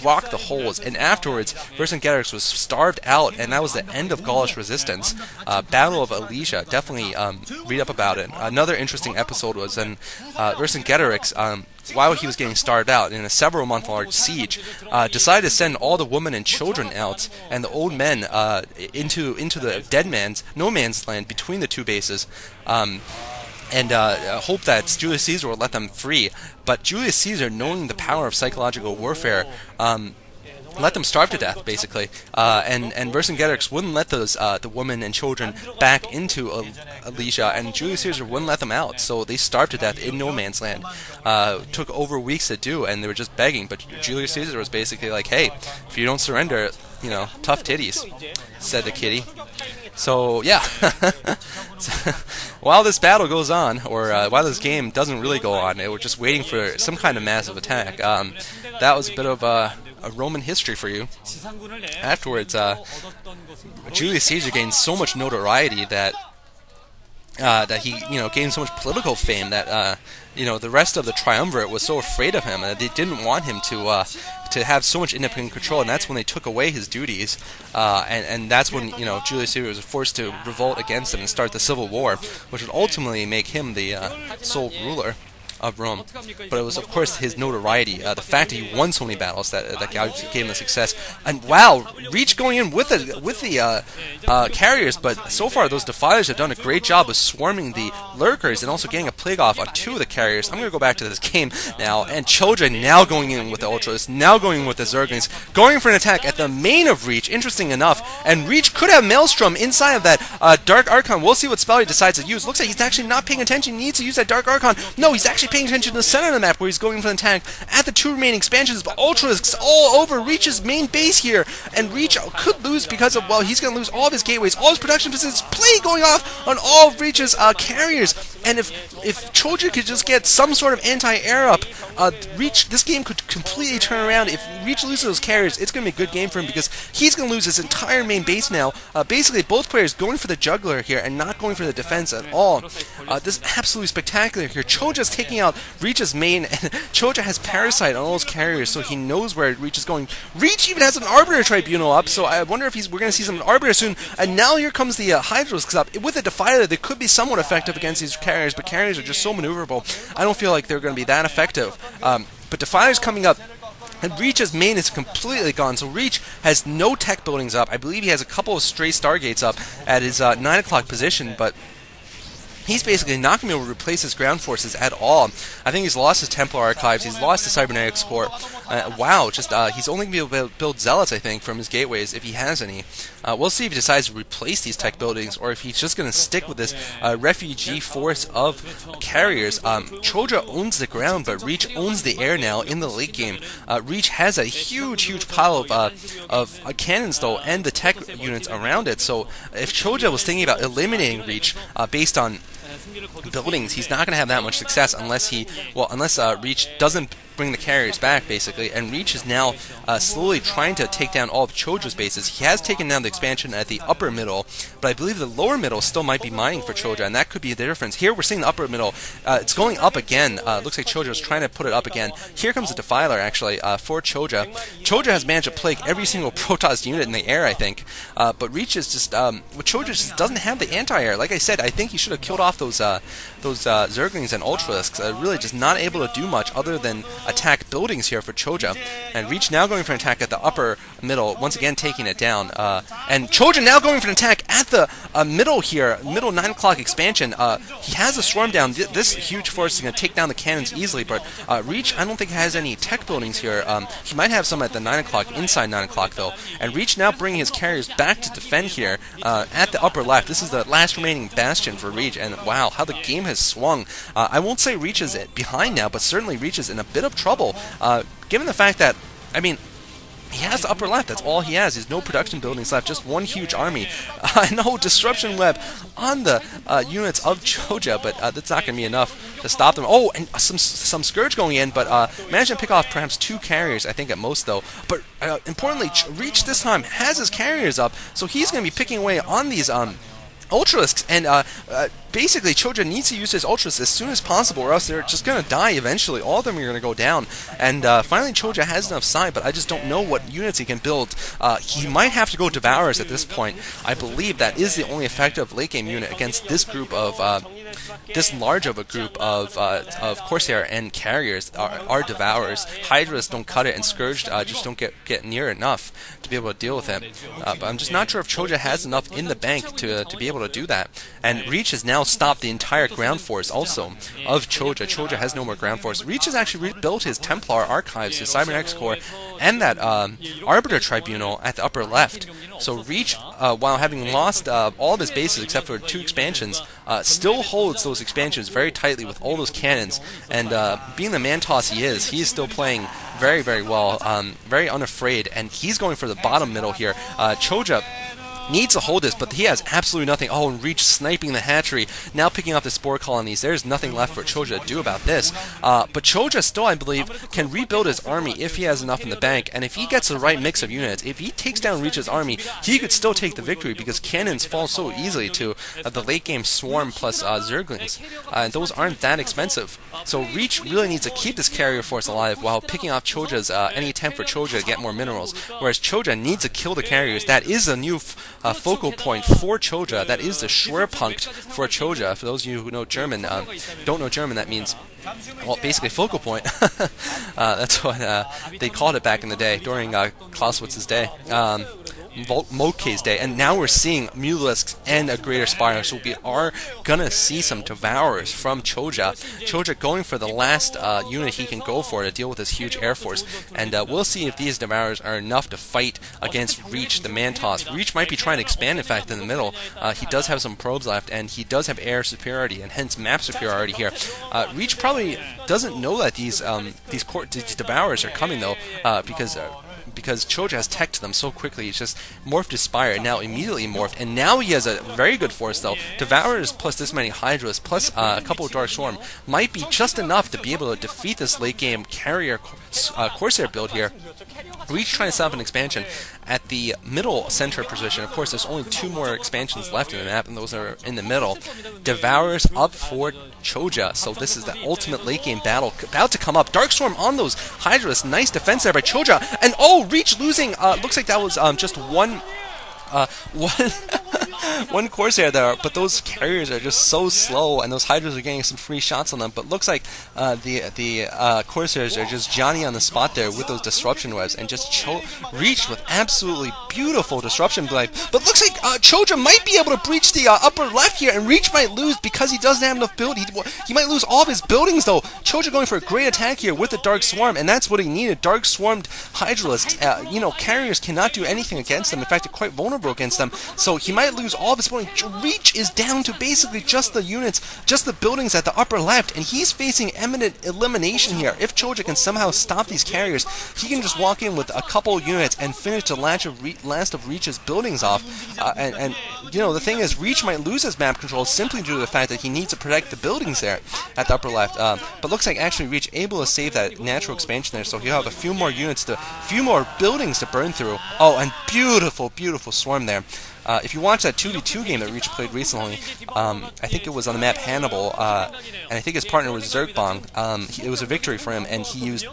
rocked the holes, and afterwards, Vercingetorix was starved out, and that was the end of Gaulish resistance. Battle of Alesia, definitely read up about it. Another interesting episode was when Vercingetorix, while he was getting starved out in a several-month-long siege, decided to send all the women and children out and the old men into the dead man's, no man's land between the two bases, and hope that Julius Caesar would let them free. But Julius Caesar, knowing the power of psychological warfare, let them starve to death, basically, and Vercingetorix wouldn't let those the women and children back into Alesia, and Julius Caesar wouldn't let them out, so they starved to death in no man's land. Took over weeks to do, and they were just begging, but Julius Caesar was basically like, hey, if you don't surrender, you know, tough titties, said the kitty. So, yeah, while this battle goes on, or while this game doesn't really go on, we're just waiting for some kind of massive attack. That was a bit of a Roman history for you. Afterwards, Julius Caesar gained so much notoriety that he, gained so much political fame that the rest of the triumvirate was so afraid of him, and they didn't want him to have so much independent control, and that's when they took away his duties, and that's when Julius Caesar was forced to revolt against him and start the civil war, which would ultimately make him the sole ruler of Rome. But it was, of course, his notoriety, the fact that he won so many battles that gave him the success. And wow, Reach going in with the carriers, but so far those Defilers have done a great job of swarming the Lurkers and also getting a plague off on 2 of the carriers. I'm going to go back to this game now, and Chojja now going in with the Ultras, now going in with the Zerglings, going for an attack at the main of Reach, interesting enough, and Reach could have Maelstrom inside of that Dark Archon. We'll see what spell he decides to use. Looks like he's actually not paying attention. He needs to use that Dark Archon. No, he's actually paying attention to the center of the map where he's going for an attack at the 2 remaining expansions, but Ultralisks all over Reach's main base here, and Reach could lose because of, well, he's going to lose all of his gateways, all his production facilities, plague going off on all of Reach's carriers, and if Chojja could just get some sort of anti-air up, Reach, this game could completely turn around. If Reach loses those carriers, it's going to be a good game for him because he's going to lose his entire main base now. Basically, both players going for the juggler here and not going for the defense at all. This is absolutely spectacular here. Chojja's taking out Reach's main, and Chojja has Parasite on all his carriers, so he knows where Reach is going. Reach even has an Arbiter Tribunal up, so I wonder if we're going to see some Arbiter soon. And now here comes the Hydralisks up. With the Defiler, they could be somewhat effective against these carriers, but carriers are just so maneuverable. I don't feel like they're going to be that effective. But Defiler's coming up, and Reach's main is completely gone, so Reach has no tech buildings up. I believe he has a couple of stray Stargates up at his 9 o'clock position, but he's basically not going to be able to replace his ground forces at all. I think he's lost his Templar Archives, he's lost the Cybernetics Corps. Wow, he's only going to be able to build Zealots, I think, from his gateways, if he has any. We'll see if he decides to replace these tech buildings, or if he's just going to stick with this refugee force of carriers. Chojja owns the ground, but Reach owns the air now in the late game. Reach has a huge pile of cannons, though, and the tech units around it, so if Chojja was thinking about eliminating Reach based on buildings, he's not going to have that much success unless Reach doesn't bring the carriers back, basically, and Reach is now slowly trying to take down all of Chojja's bases. He has taken down the expansion at the upper middle, but I believe the lower middle still might be mining for Chojja, and that could be the difference. Here we're seeing the upper middle, it's going up again. Looks like Chojja is trying to put it up again. Here comes the Defiler, actually, for Chojja. Chojja has managed to plague every single Protoss unit in the air, I think, but Reach is just, Chojja just doesn't have the anti-air. Like I said, I think he should have killed off those Zerglings and Ultralisks. Really just not able to do much other than attack buildings here for Chojja. And Reach now going for an attack at the upper middle, once again taking it down. And Chojja now going for an attack at the middle here, middle 9 o'clock expansion. He has a swarm down. This huge force is going to take down the cannons easily, but Reach, I don't think has any tech buildings here. He might have some at the 9 o'clock, inside 9 o'clock though. And Reach now bringing his carriers back to defend here at the upper left. This is the last remaining bastion for Reach, and wow, how the game has swung. I won't say Reach is behind now, but certainly Reach is in a bit of trouble, given the fact that, I mean, he has the upper left, that's all he has. There's no production buildings left, just one huge army. No disruption web on the units of Chojja, but that's not going to be enough to stop them. Oh, and some Scourge going in, but managed to pick off perhaps 2 carriers, I think at most though. But importantly, Reach this time has his carriers up, so he's going to be picking away on these Ultralisks, and basically Chojja needs to use his ultras as soon as possible, or else they're just going to die eventually. All of them are going to go down. And finally Chojja has enough side, but I just don't know what units he can build. He might have to go Devourers at this point. I believe that is the only effective late game unit against this group of this large of a group of Corsair and carriers are Devourers. Hydras don't cut it, and Scourge just don't get near enough to be able to deal with him. But I'm just not sure if Chojja has enough in the bank to be able to do that. And Reach has now stopped the entire ground force also of Chojja. Chojja has no more ground force. Reach has actually rebuilt his Templar archives, his Cybernetics core, and that Arbiter Tribunal at the upper left. So Reach, while having lost all of his bases except for 2 expansions, still holds those expansions very tightly with all those cannons. And being the Mantoss he is still playing very, very well, very unafraid, and he's going for the bottom middle here. Chojja needs to hold this, but he has absolutely nothing. Oh, and Reach sniping the hatchery, now picking off the spore colonies. There's nothing left for Chojja to do about this. But Chojja still, I believe, can rebuild his army if he has enough in the bank, and if he gets the right mix of units, if he takes down Reach's army, he could still take the victory, because cannons fall so easily to the late game Swarm plus Zerglings. Those aren't that expensive. So Reach really needs to keep this carrier force alive while picking off Chojja's any attempt for Chojja to get more minerals, whereas Chojja needs to kill the carriers. That is a new focal point for Chojja. That is the Schwerpunkt for Chojja. For those of you who know German, don't know German, that means, well, basically focal point. That's what they called it back in the day, during Clausewitz's day. Moltke's day, and now we're seeing Mulisks and a Greater Spire, so we are gonna see some Devourers from Chojja. Chojja going for the last unit he can go for to deal with this huge air force, and we'll see if these Devourers are enough to fight against Reach, the Mantoss. Reach might be trying to expand, in fact, in the middle. He does have some probes left, and he does have air superiority, and hence map superiority here. Reach probably doesn't know that these Devourers are coming, though, because Chojja has tech to them so quickly. He's just morphed his Spire, and now immediately morphed, and now he has a very good force, though. Devourers plus this many Hydras plus a couple of Dark Swarm might be just enough to be able to defeat this late game carrier Corsair build here. Reach trying to set up an expansion at the middle center position. Of course, there's only 2 more expansions left in the map, and those are in the middle. Devourers up for Chojja, so this is the ultimate late game battle about to come up. Dark Storm on those Hydras, nice defense there by Chojja, and oh, Reach losing. Looks like that was just one Corsair there, but those carriers are just so slow, and those Hydras are getting some free shots on them. But looks like the Corsairs are just Johnny on the spot there with those disruption webs, and just Reach with absolutely beautiful disruption web. But looks like Chojja might be able to breach the upper left here, and Reach might lose because he doesn't have enough build. He might lose all of his buildings, though. Chojja going for a great attack here with the Dark Swarm, and that's what he needed. Dark Swarmed Hydralisks. Carriers cannot do anything against them. In fact, they're quite vulnerable against them, so he might lose all of his buildings. Reach is down to basically just the units, just the buildings at the upper left, and he's facing imminent elimination here. If Chojja can somehow stop these carriers, he can just walk in with a couple units and finish the last of Reach's buildings off. The thing is, Reach might lose his map control simply due to the fact that he needs to protect the buildings there at the upper left. But looks like actually Reach able to save that natural expansion there, so he'll have a few more buildings to burn through. Oh, and beautiful, beautiful swarm there. If you watch that 2v2 game that Reach played recently, I think it was on the map Hannibal, and I think his partner was Zergbong. It was a victory for him, and he used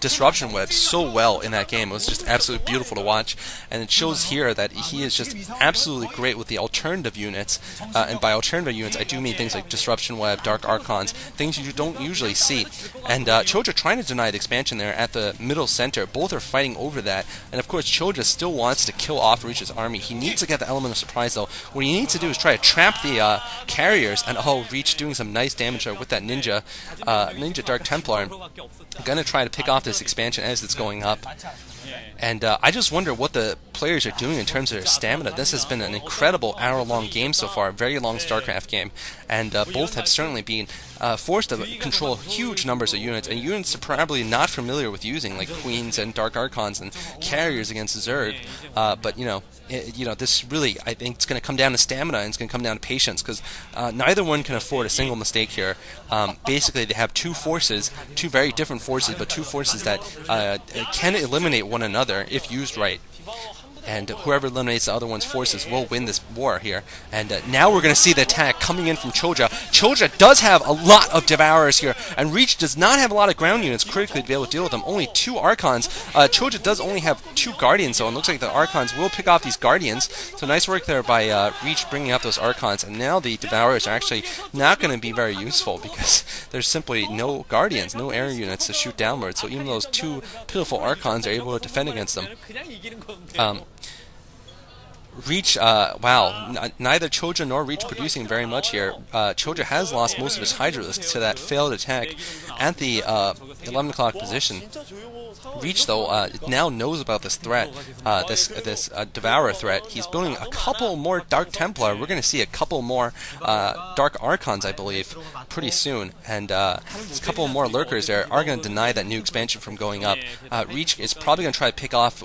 disruption web so well in that game. It was just absolutely beautiful to watch, and it shows here that he is just absolutely great with the alternative units, and by alternative units I do mean things like disruption web, dark archons, things you don't usually see. And Chojja trying to deny the expansion there at the middle center. Both are fighting over that, and of course Chojja still wants to kill off Reach's army. He needs to get the element of surprise, though. What he needs to do is try to trap the carriers, and Reach doing some nice damage there with that Ninja Dark Templar. Gonna try to pick off this expansion as it's going up. And I just wonder what the players are doing in terms of their stamina. This has been an incredible hour-long game so far, a very long StarCraft game, and both have certainly been forced to control huge numbers of units, and units they're probably not familiar with using, like Queens and Dark Archons and Carriers against Zerg. But this really, I think it's going to come down to stamina, and it's going to come down to patience, because neither one can afford a single mistake here. Basically, they have two very different forces, but two forces that can eliminate one another if used right. and whoever eliminates the other one's forces will win this war here. And now we're going to see the attack coming in from Chojja. Chojja does have a lot of Devourers here, and Reach does not have a lot of ground units critically to be able to deal with them. Only 2 Archons. Chojja does only have 2 Guardians, though, and looks like the Archons will pick off these Guardians. So nice work there by Reach bringing up those Archons, and now the Devourers are actually not going to be very useful because there's simply no Guardians, no air units to shoot downwards. So even those 2 pitiful Archons are able to defend against them. Reach, wow, neither Chojja nor Reach producing very much here. Chojja has lost most of his Hydralisks to that failed attack at the 11 o'clock position. Reach, though, now knows about this threat, this Devourer threat. He's building a couple more Dark Templar. We're going to see a couple more Dark Archons, I believe, pretty soon. And a couple more Lurkers there are going to deny that new expansion from going up. Reach is probably going to try to pick off